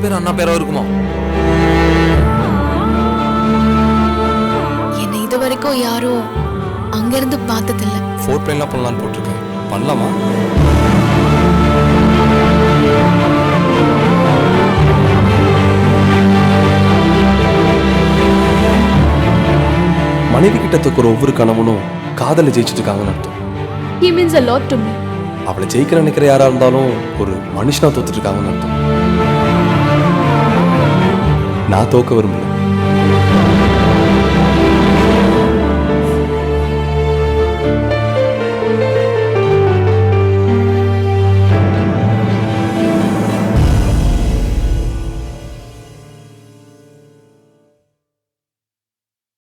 பேர் அண்ணா பேரா இருக்குமா? என்னை இது வரைக்கும் யாரும் அங்கிருந்து பார்த்ததில்ல. 4 பிளேன்லாம் பண்ணலான்னு போட்டிருக்கேன். பண்ணலாமா? மனைவி கிட்ட தூக்குற ஒவ்வொரு கணவனும் காதலை ஜெயிச்சுட்டு இருக்காங்கன்னு அர்த்தம். He means a lot to me. அவளை ஜெயிக்கிற நினைக்கிற யாரா இருந்தாலும் ஒரு மனுஷனா தோத்துட்டு இருக்காங்கன்னு அர்த்தம். நான் தோக்க விரும்பல.